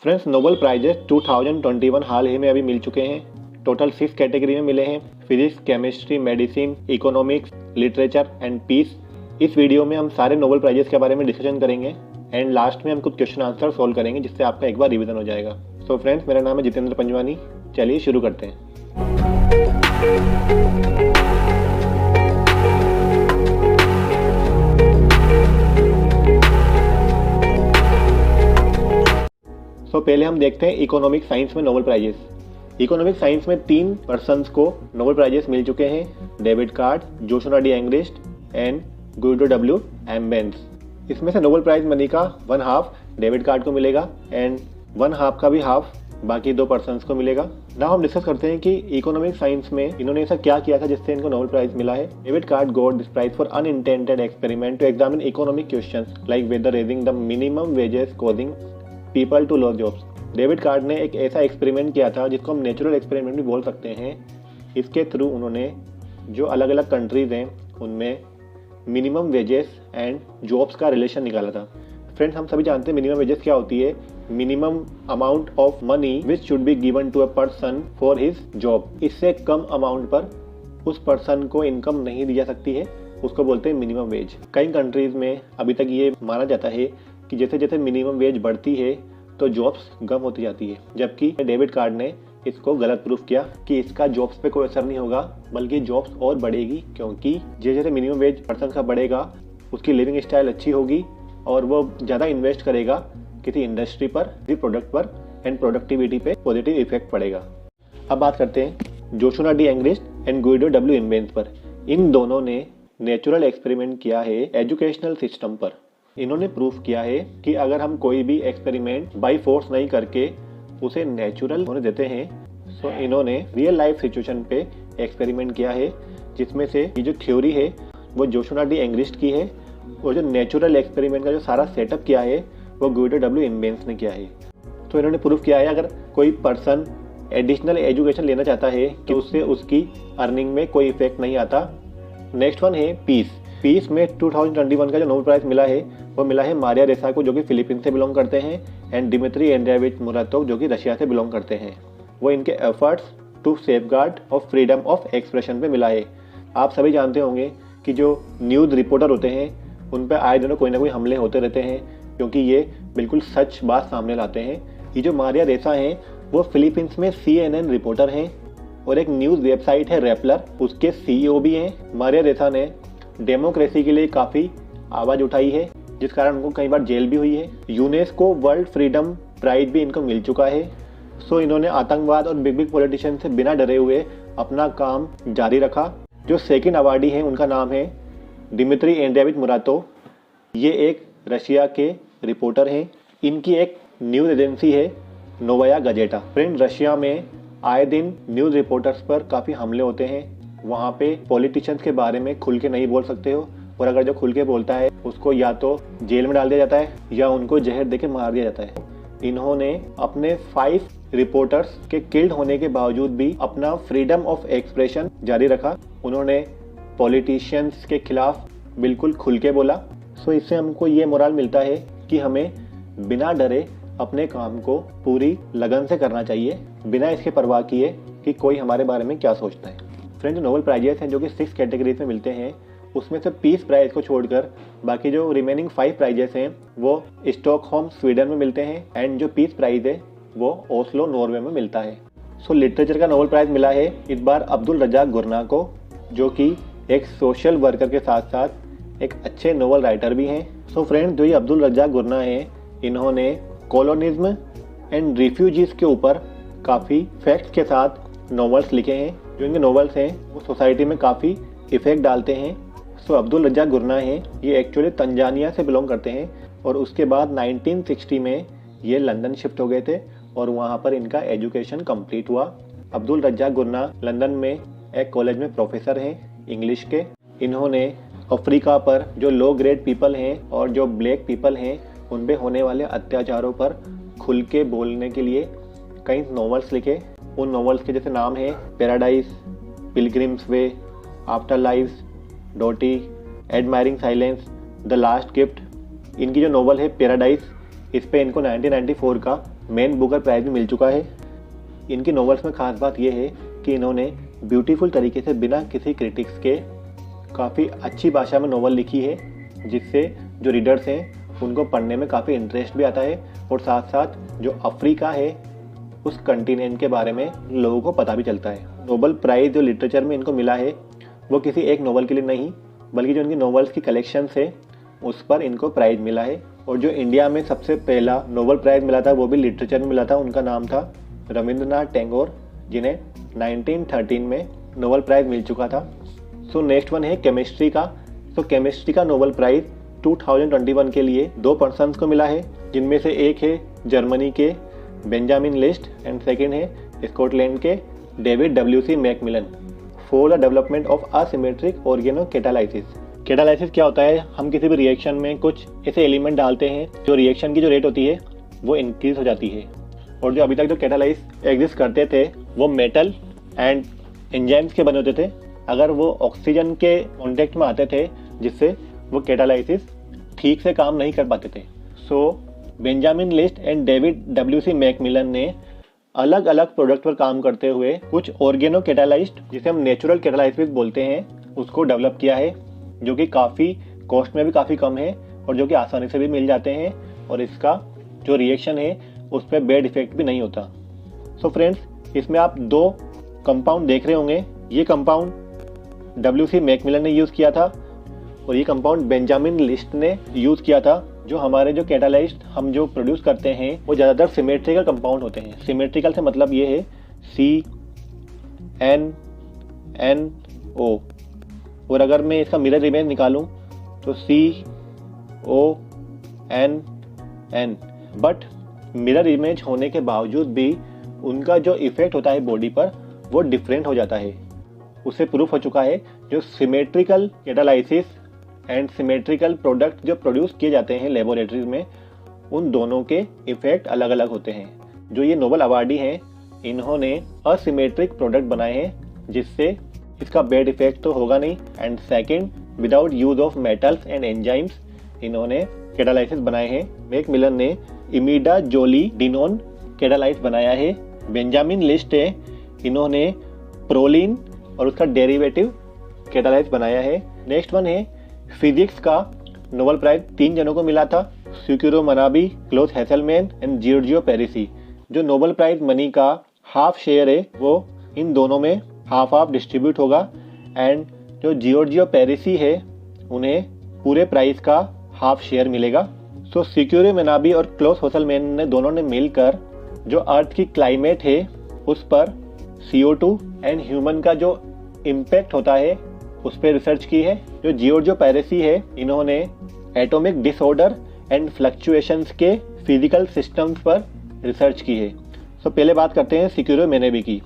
Friends, Nobel prizes 2021 हाल ही में अभी मिल चुके हैं। टोटल 6 कैटेगरी में मिले हैं: physics, chemistry, medicine, economics, literature and peace. इस वीडियो में हम सारे नोबेल प्राइजेस के बारे में डिस्कशन करेंगे एंड लास्ट में हम कुछ क्वेश्चन आंसर सॉल्व करेंगे, जिससे आपका एक बार रिवीजन हो जाएगा। सो फ्रेंड्स, मेरा नाम है जितेंद्र पंजवानी। चलिए शुरू करते हैं। पहले हम देखते हैं इकोनॉमिक साइंस में नोबेल प्राइजेस। इकोनॉमिक साइंस में 3 पर्सन्स को नोबेल प्राइजेस मिल चुके हैं: David Card, Joshua D Angrist and Guido W Imbens. इसमें से नोबेल प्राइज मनी का 1/2 डेविड कार्ड को मिलेगा एंड 1/2 का भी हाफ बाकी 2 पर्सन्स को मिलेगा। नाउ हम डिस्कस करते हैं कि इकोनॉमिक साइंस में इन्होंने ऐसा क्या किया था जिससे इनको नोबेल प्राइज मिला है। David Card got this prize for unintended experiment to examine economic questions like whether raising the minimum wages causing people to loss jobs. David Card ने एक ऐसा एक्सपेरिमेंट किया था जिसको हम नेचुरल एक्सपेरिमेंट भी बोल सकते हैं। इसके थ्रू उन्होंने जो अलग अलग कंट्रीज हैं उनमें मिनिमम वेजेस एंड जॉब्स का रिलेशन निकाला था। फ्रेंड्स, हम सभी जानते हैं मिनिमम वेजेस क्या होती है। Minimum amount of money which should be given to a person for his job. इससे कम अमाउंट पर उस पर्सन को इनकम नहीं दी जा सकती है, उसको बोलते हैं मिनिमम वेज। कई कंट्रीज में अभी तक ये माना जाता है कि जैसे जैसे मिनिमम वेज बढ़ती है तो जॉब्स कम होती जाती है, जबकि डेविड कार्ड ने इसको गलत प्रूफ किया कि इसका जॉब्स पे कोई असर नहीं होगा, बल्कि जॉब्स और बढ़ेगी, क्योंकि जैसे जैसे मिनिमम वेज पर्सन का बढ़ेगा उसकी लिविंग स्टाइल अच्छी होगी और वो ज़्यादा इन्वेस्ट करेगा किसी इंडस्ट्री पर, किसी प्रोडक्ट पर एंड प्रोडक्टिविटी पे पॉजिटिव इफेक्ट पड़ेगा। अब बात करते हैं Joshua D Angrist and Guido W Imbens पर। इन दोनों ने नेचुरल एक्सपेरिमेंट किया है एजुकेशनल सिस्टम पर। इन्होंने प्रूफ किया है कि अगर हम कोई भी एक्सपेरिमेंट बाय फोर्स नहीं करके उसे नेचुरल होने देते हैं, सो इन्होंने रियल लाइफ सिचुएशन पे एक्सपेरिमेंट किया है, जिसमें से ये जो थ्योरी है वो जोशुआ डी एंग्रेस्ट की है और जो नेचुरल एक्सपेरिमेंट का जो सारा सेटअप किया है वो गुइडो डब्ल्यू एम्बेंस ने किया है। तो इन्होंने प्रूफ किया है अगर कोई पर्सन एडिशनल एजुकेशन लेना चाहता है कि उससे उसकी अर्निंग में कोई इफेक्ट नहीं आता। नेक्स्ट वन है पीस। पीस में 2021 का जो नोबेल प्राइज मिला है वो मिला है मारिया रेसा को, जो कि फिलीपींस से बिलोंग करते हैं, एंड दिमित्री एंड्रेयेविच मुरातोव, जो कि रशिया से बिलोंग करते हैं। वो इनके efforts to safeguard of freedom of expression पे मिला है। आप सभी जानते होंगे कि जो न्यूज़ रिपोर्टर होते हैं उन पर आए दिनों कोई ना कोई हमले होते रहते हैं, क्योंकि ये बिल्कुल सच बात सामने लाते हैं। ये जो मारिया रेसा हैं वो फिलीपींस में CNN रिपोर्टर हैं और एक न्यूज़ वेबसाइट है रेपलर, उसके CEO भी हैं। मारिया रेसा ने डेमोक्रेसी के लिए काफ़ी आवाज़ उठाई है, जिस कारण उनको कई बार जेल भी हुई है। यूनेस्को वर्ल्ड फ्रीडम प्राइज भी इनको मिल चुका है। सो इन्होंने आतंकवाद और बिग बिग पॉलिटिशियन से बिना डरे हुए अपना काम जारी रखा। जो सेकंड अवार्डी है उनका नाम है दिमित्री एंड्रेयेविच मुरातोव। ये एक रशिया के रिपोर्टर हैं। इनकी एक न्यूज़ एजेंसी है नोवाया गजेटा। फ्रेंड, रशिया में आए दिन न्यूज़ रिपोर्टर्स पर काफ़ी हमले होते हैं। वहाँ पे पॉलिटिशियंस के बारे में खुल के नहीं बोल सकते हो, और अगर जो खुल के बोलता है उसको या तो जेल में डाल दिया जाता है या उनको जहर देके मार दिया जाता है। इन्होंने अपने 5 रिपोर्टर्स के किल्ड होने के बावजूद भी अपना फ्रीडम ऑफ एक्सप्रेशन जारी रखा। उन्होंने पॉलिटिशियंस के खिलाफ बिल्कुल खुल के बोला। सो इससे हमको ये मोरल मिलता है कि हमें बिना डरे अपने काम को पूरी लगन से करना चाहिए, बिना इसके परवाह किए कि कोई हमारे बारे में क्या सोचता है। फ्रेंड, जो नोबेल प्राइजेस हैं जो कि 6 कैटेगरीज में मिलते हैं, उसमें से पीस प्राइज को छोड़कर बाकी जो रिमेनिंग 5 प्राइजेस हैं वो स्टॉकहोम स्वीडन में मिलते हैं, एंड जो पीस प्राइज है वो ओस्लो नॉर्वे में मिलता है। सो लिटरेचर का नोबेल प्राइज मिला है इस बार अब्दुल रज़ाक गुरना को, जो कि एक सोशल वर्कर के साथ साथ एक अच्छे नोवेल राइटर भी हैं। सो फ्रेंड, जो ये अब्दुल रज़ाक गुरना है, इन्होंने कॉलोनिज्म एंड रिफ्यूजीज के ऊपर काफ़ी फैक्ट्स के साथ नॉवेल्स लिखे हैं। जो इनके नॉवेल्स हैं वो सोसाइटी में काफ़ी इफेक्ट डालते हैं। सो अब्दुल रज़ाक गुरना हैं, ये एक्चुअली तंजानिया से बिलोंग करते हैं और उसके बाद 1960 में ये लंदन शिफ्ट हो गए थे और वहाँ पर इनका एजुकेशन कंप्लीट हुआ। अब्दुल रज़ाक गुरना लंदन में एक कॉलेज में प्रोफेसर हैं इंग्लिश के। इन्होंने अफ्रीका पर जो लो ग्रेड पीपल हैं और जो ब्लैक पीपल हैं उन पे होने वाले अत्याचारों पर खुल के बोलने के लिए कई नॉवेल्स लिखे। उन नॉवेल्स के जैसे नाम है paradise, pilgrims way, after lives, Doti, admiring silence, the last gift. इनकी जो नॉवल है पैराडाइज, इस पे इनको 1994 का मैन बुकर प्राइज़ भी मिल चुका है। इनकी नॉवेल्स में ख़ास बात यह है कि इन्होंने ब्यूटीफुल तरीके से बिना किसी क्रिटिक्स के काफ़ी अच्छी भाषा में नॉवल लिखी है, जिससे जो रीडर्स हैं उनको पढ़ने में काफ़ी इंटरेस्ट भी आता है और साथ साथ जो अफ्रीका है उस कंटिनेंट के बारे में लोगों को पता भी चलता है। नोबेल प्राइज़ जो लिटरेचर में इनको मिला है वो किसी एक नॉवल के लिए नहीं, बल्कि जो इनकी नॉवेल्स की कलेक्शंस है उस पर इनको प्राइज़ मिला है। और जो इंडिया में सबसे पहला नोबेल प्राइज़ मिला था वो भी लिटरेचर में मिला था, उनका नाम था रविंद्रनाथ टैगोर, जिन्हें 1913 में नोबेल प्राइज़ मिल चुका था। सो नेक्स्ट वन है केमिस्ट्री का। तो केमिस्ट्री का नोबेल प्राइज़ 2021 के लिए 2 पर्सन्स को मिला है, जिनमें से एक है जर्मनी के बेंजामिन लिस्ट एंड सेकेंड है स्कॉटलैंड के David WC MacMillan for the development of asymmetric organocatalysis. Catalysis क्या होता है? हम किसी भी रिएक्शन में कुछ ऐसे एलिमेंट डालते हैं जो रिएक्शन की जो रेट होती है वो इंक्रीज हो जाती है, और जो अभी तक जो कैटालाइज एग्जिस्ट करते थे वो मेटल एंड एंजाइम्स के बने होते थे। अगर वो ऑक्सीजन के कॉन्टेक्ट में आते थे जिससे वो कैटालाइसिस ठीक से काम नहीं कर पाते थे। So Benjamin List and David WC MacMillan ने अलग अलग प्रोडक्ट पर काम करते हुए कुछ ऑर्गेनो कैटालाइज्ड, जिसे हम नेचुरल कैटालाइसिस बोलते हैं, उसको डेवलप किया है, जो कि काफ़ी कॉस्ट में भी काफ़ी कम है और जो कि आसानी से भी मिल जाते हैं, और इसका जो रिएक्शन है उस पर बैड इफेक्ट भी नहीं होता। सो फ्रेंड्स, इसमें आप 2 कंपाउंड देख रहे होंगे। ये कंपाउंड WC मैकमिलन ने यूज़ किया था और ये कंपाउंड बेंजामिन लिस्ट ने यूज़ किया था। जो हमारे जो कैटालाइज्ड हम जो प्रोड्यूस करते हैं वो ज़्यादातर सिमेट्रिकल कंपाउंड होते हैं। सिमेट्रिकल से मतलब ये है CN2NO, और अगर मैं इसका मिरर इमेज निकालूं तो CONN, बट मिरर इमेज होने के बावजूद भी उनका जो इफेक्ट होता है बॉडी पर वो डिफरेंट हो जाता है। उससे प्रूफ हो चुका है जो symmetrical catalysis and symmetrical product जो प्रोड्यूस किए जाते हैं लेबोरेटरीज में, उन दोनों के इफेक्ट अलग अलग होते हैं। जो ये नोबेल अवार्डी हैं इन्होंने असिमेट्रिक प्रोडक्ट बनाए हैं जिससे इसका बैड इफेक्ट तो होगा नहीं, and second without use of metals and enzymes इन्होंने कैटालाइसिस बनाए हैं। मैकमिलन ने इमिडा जोली डिनोन कैटालाइस बनाया है। बेंजामिन लिस्ट है, इन्होंने प्रोलिन और उसका डेरिवेटिव कैटालाइस बनाया है। नेक्स्ट वन है फिजिक्स का नोबेल प्राइज 3 जनों को मिला था, सिक्यूरो मनाबी, क्लोथ हेसलमैन एंड जियोर्जियो पेरिसी। जो नोबेल प्राइज मनी का हाफ शेयर है वो इन दोनों में हाफ डिस्ट्रीब्यूट होगा, एंड जो जियोर्जियो पेरिसी है उन्हें पूरे प्राइस का हाफ शेयर मिलेगा। सो सिक्यूरो मनाबी और क्लोथ हेसलमैन ने दोनों ने मिलकर जो अर्थ की क्लाइमेट है उस पर CO2 एंड ह्यूमन का जो इम्पैक्ट होता है उस पर रिसर्च की है। जो जियोर्जियो पेरिसी है इन्होंने एटॉमिक डिसऑर्डर एंड फ्लक्चुएशंस के फिजिकल सिस्टम्स पर रिसर्च की है। सो पहले बात करते हैं सिक्यूरो मनाबी की।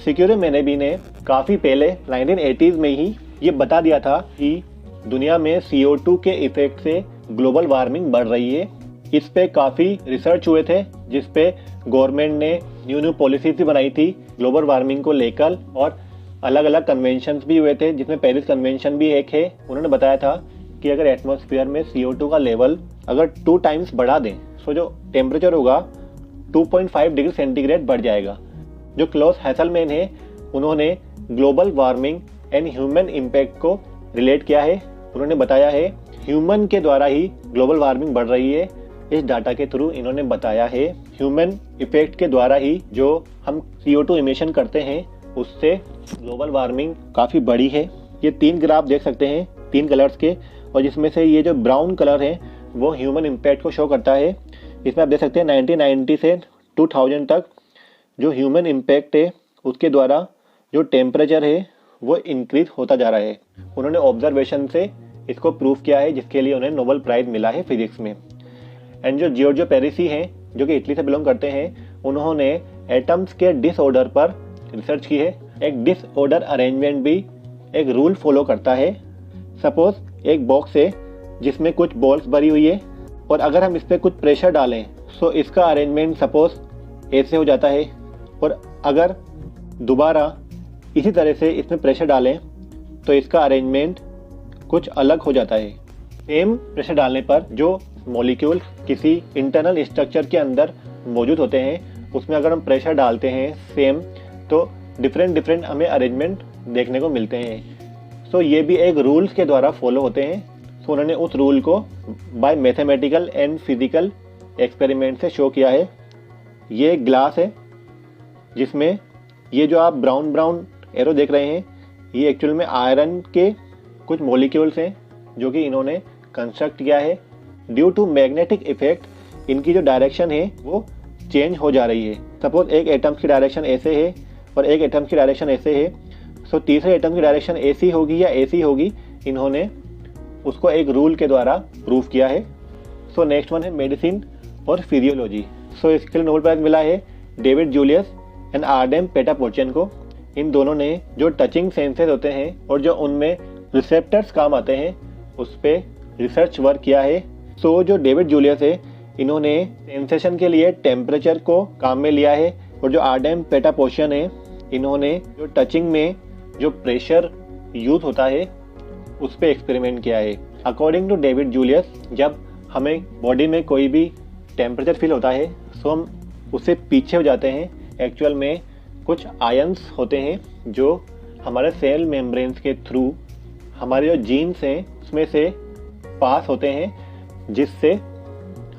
सिक्यूरो मनाबी ने काफ़ी पहले 1980s में ही ये बता दिया था कि दुनिया में CO2 के इफेक्ट से ग्लोबल वार्मिंग बढ़ रही है। इस पे काफ़ी रिसर्च हुए थे जिस पे गवर्नमेंट ने न्यू पॉलिसीज भी बनाई थी ग्लोबल वार्मिंग को लेकर, और अलग अलग कन्वेंशंस भी हुए थे जिसमें पेरिस कन्वेंशन भी एक है। उन्होंने बताया था कि अगर एटमॉस्फेयर में CO2 का लेवल अगर 2 टाइम्स बढ़ा दें तो जो टेम्परेचर होगा 2.5 डिग्री सेंटीग्रेड बढ़ जाएगा। जो क्लोथ हेसलमैन है उन्होंने global warming and human impact को रिलेट किया है। उन्होंने बताया है ह्यूमन के द्वारा ही ग्लोबल वार्मिंग बढ़ रही है। इस डाटा के थ्रू इन्होंने बताया है ह्यूमन इफेक्ट के द्वारा ही जो हम CO2 इमिशन करते हैं उससे ग्लोबल वार्मिंग काफ़ी बड़ी है। ये 3 ग्राफ देख सकते हैं 3 कलर्स के, और जिसमें से ये जो ब्राउन कलर है वो ह्यूमन इम्पैक्ट को शो करता है। इसमें आप देख सकते हैं 1990 से 2000 तक जो ह्यूमन इम्पैक्ट है उसके द्वारा जो टेम्परेचर है वो इंक्रीज होता जा रहा है। उन्होंने ऑब्जर्वेशन से इसको प्रूव किया है, जिसके लिए उन्हें नोबेल प्राइज़ मिला है फिजिक्स में। एंड जो जियोर्जियो पेरिसी हैं जो कि इटली से बिलोंग करते हैं, उन्होंने एटम्स के डिसऑर्डर पर रिसर्च की है। एक डिसऑर्डर अरेंजमेंट भी एक रूल फॉलो करता है। सपोज एक बॉक्स है जिसमें कुछ बॉल्स भरी हुई है, और अगर हम इस पर कुछ प्रेशर डालें तो इसका अरेंजमेंट सपोज ऐसे हो जाता है, और अगर दोबारा इसी तरह से इसमें प्रेशर डालें तो इसका अरेंजमेंट कुछ अलग हो जाता है। सेम प्रेशर डालने पर जो मॉलिक्यूल किसी इंटरनल स्ट्रक्चर के अंदर मौजूद होते हैं उसमें अगर हम प्रेशर डालते हैं सेम, तो डिफरेंट हमें अरेंजमेंट देखने को मिलते हैं। सो ये भी एक रूल्स के द्वारा फॉलो होते हैं। सो उन्होंने उस रूल को bye mathematical and physical experiment से शो किया है। ये ग्लास है जिसमें ये जो आप ब्राउन एरो देख रहे हैं, ये एक्चुअल में आयरन के कुछ मॉलिक्यूल्स हैं जो कि इन्होंने कंस्ट्रक्ट किया है। ड्यू टू मैग्नेटिक इफेक्ट इनकी जो डायरेक्शन है वो चेंज हो जा रही है। सपोज एक एटम्स की डायरेक्शन ऐसे है और एक एटम्स की डायरेक्शन ऐसे है, सो तीसरे एटम की डायरेक्शन ऐसी होगी या ऐसी होगी, इन्होंने उसको एक रूल के द्वारा प्रूव किया है। सो नेक्स्ट वन है मेडिसिन और फिजियोलॉजी। सो इसके लिए नोबेल प्राइज मिला है डेविड जूलियस एंड आर्डेम पेटापोर्चियन को। इन दोनों ने जो टचिंग सेंसेस होते हैं और जो उनमें रिसेप्टर्स काम आते हैं उस पर रिसर्च वर्क किया है। सो जो डेविड जूलियस है, इन्होंने सेंसेशन के लिए टेम्परेचर को काम में लिया है, और जो आर्डेम पेटापोर्चियन है, इन्होंने जो टचिंग में जो प्रेशर यूज होता है उस पर एक्सपेरिमेंट किया है। अकॉर्डिंग टू डेविड जूलियस, जब हमें बॉडी में कोई भी टेम्परेचर फील होता है सो हम उससे पीछे हो जाते हैं। एक्चुअल में कुछ आयंस होते हैं जो हमारे सेल मेम्ब्रेन्स के थ्रू हमारे जो जीन्स हैं उसमें से पास होते हैं, जिससे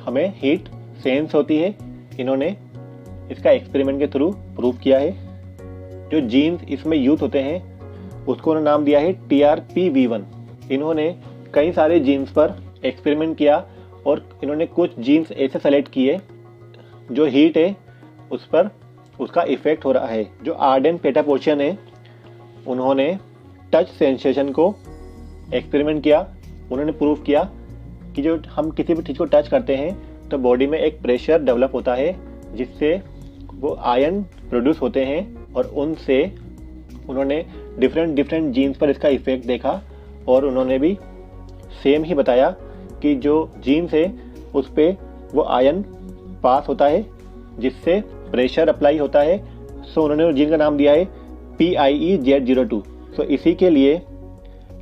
हमें हीट सेंस होती है। इन्होंने इसका एक्सपेरिमेंट के थ्रू प्रूव किया है। जो जीन्स इसमें यूज होते हैं उसको उन्होंने नाम दिया है TRPV1। इन्होंने कई सारे जीन्स पर एक्सपेरिमेंट किया और इन्होंने कुछ जीन्स ऐसे सेलेक्ट किए जो हीट है उस पर उसका इफेक्ट हो रहा है। जो आर्डेम पेटापोर्चियन है, उन्होंने टच सेंसेशन को एक्सपेरिमेंट किया। उन्होंने प्रूव किया कि जो हम किसी भी चीज़ को टच करते हैं तो बॉडी में एक प्रेशर डेवलप होता है, जिससे वो आयन प्रोड्यूस होते हैं, और उनसे उन्होंने डिफरेंट जीन्स पर इसका इफेक्ट देखा। और उन्होंने भी सेम ही बताया कि जो जीन्स है उस पर वो आयन पास होता है जिससे प्रेशर अप्लाई होता है। सो उन्होंने जीन का नाम दिया है PIEZ02। सो इसी के लिए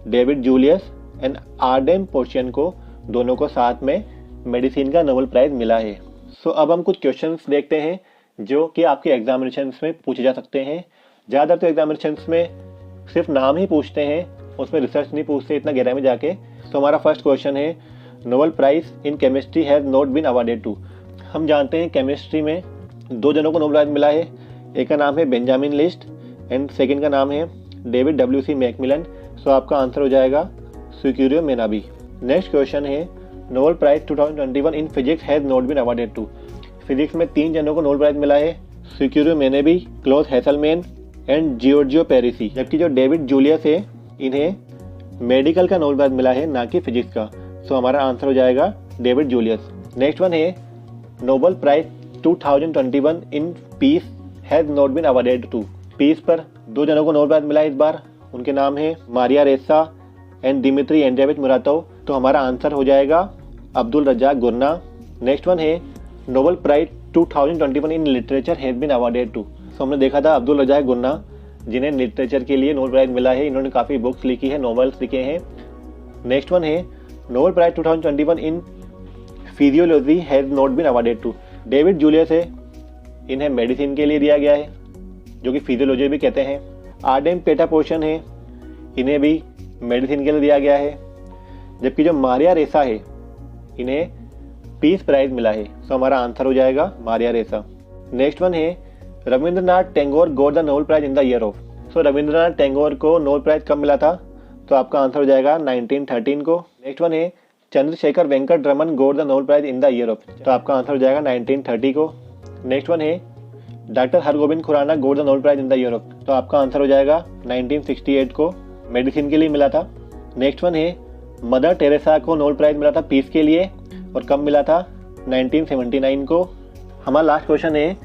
डेविड जूलियस एंड आर्डेम पोर्चियन को दोनों को साथ में मेडिसिन का नोबेल प्राइज मिला है। सो अब हम कुछ क्वेश्चंस देखते हैं जो कि आपके एग्जामिनेशंस में पूछे जा सकते हैं। ज़्यादातर तो एग्जामिनेशंस में सिर्फ नाम ही पूछते हैं, उसमें रिसर्च नहीं पूछते इतना गहराई में जाके। तो हमारा फर्स्ट क्वेश्चन है, Nobel prize in chemistry has not been awarded to. हम जानते हैं केमिस्ट्री में दो जनों को नोबेल प्राइज मिला है। एक का नाम है बेंजामिन लिस्ट एंड सेकंड का नाम है डेविड WC मैकमिलन। सो आपका आंसर हो जाएगा सुक्यूरियो मेनाबी। नेक्स्ट क्वेश्चन है, Nobel prize 2021 in physics has not been awarded to. Physics में 3 जनों को नोबेल प्राइज मिला है, Syukuro Manabe, Klaus Hasselmann and Giorgio Parisi. जबकि जो डेविड जूलियस है, इन्हें मेडिकल का नोबेल प्राइज मिला है, ना कि फिजिक्स का। सो हमारा आंसर हो जाएगा डेविड जूलियस। नेक्स्ट वन है, Nobel prize 2021 in peace has not been awarded to. Peace पर 2 जनों को नोबेल प्राइज मिला है इस बार। उनके नाम है मारिया रेसा एंड दिमित्री एंड्रेविच मुरातोव। तो हमारा आंसर हो जाएगा Abdulrazak Gurnah. Next one है, Nobel prize 2021 in literature has been awarded to. So हमने देखा था अब्दुल रज़ाक गुरना, जिन्हें लिटरेचर के लिए नोबेल प्राइज मिला है। इन्होंने काफ़ी बुक्स लिखी है, नॉवेल्स लिखे हैं। नेक्स्ट वन है, Nobel prize 2021 in physiology has not been awarded to. David Julius है, इन्हें मेडिसिन के लिए दिया गया है, जो कि फिजियोलॉजी भी कहते हैं। आर्डेम पेटापोर्चियन है, इन्हें भी मेडिसिन के लिए दिया गया है। जबकि जो मारिया रेसा है, इन्हें पीस प्राइज मिला है। सो हमारा आंसर हो जाएगा मारिया रेसा। नेक्स्ट वन है, Rabindranath Tagore got the Nobel prize in the year of. So Rabindranath Tagore को नोबेल प्राइज कब मिला था? तो आपका आंसर हो जाएगा 1913 को। नेक्स्ट वन है, Chandrashekhar Venkat Raman got the Nobel prize in the year of. तो आपका आंसर हो जाएगा 1930 को। नेक्स्ट वन है, doctor Hargobind Khorana got the Nobel prize in the year of. तो आपका आंसर हो जाएगा 1968 को, मेडिसिन के लिए मिला था। नेक्स्ट वन है, मदर टेरेसा को नोबेल प्राइज मिला था पीस के लिए, और कब मिला था? 1979 को। हमारा लास्ट क्वेश्चन है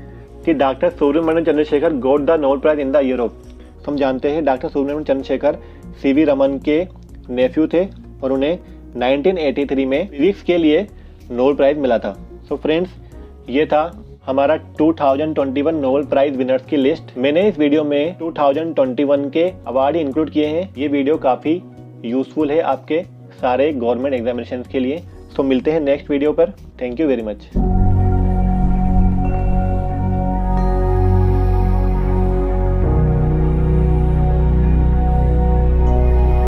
कि doctor Subrahmanyan Chandrasekhar got the Nobel prize in the year of. हम जानते हैं डॉक्टर सुब्रमण्यम चंद्रशेखर CV रमन के नेफ्यू थे, और उन्हें 1983 में फिजिक्स के लिए नोबेल प्राइज मिला था। सो फ्रेंड्स, ये था हमारा 2021 नोबेल प्राइज विनर्स की लिस्ट। मैंने इस वीडियो में 2021 के अवार्ड इंक्लूड किए हैं। ये वीडियो काफ़ी यूजफुल है आपके सारे गवर्नमेंट एग्जामिनेशंस के लिए। सो मिलते हैं नेक्स्ट वीडियो पर। Thank you very much.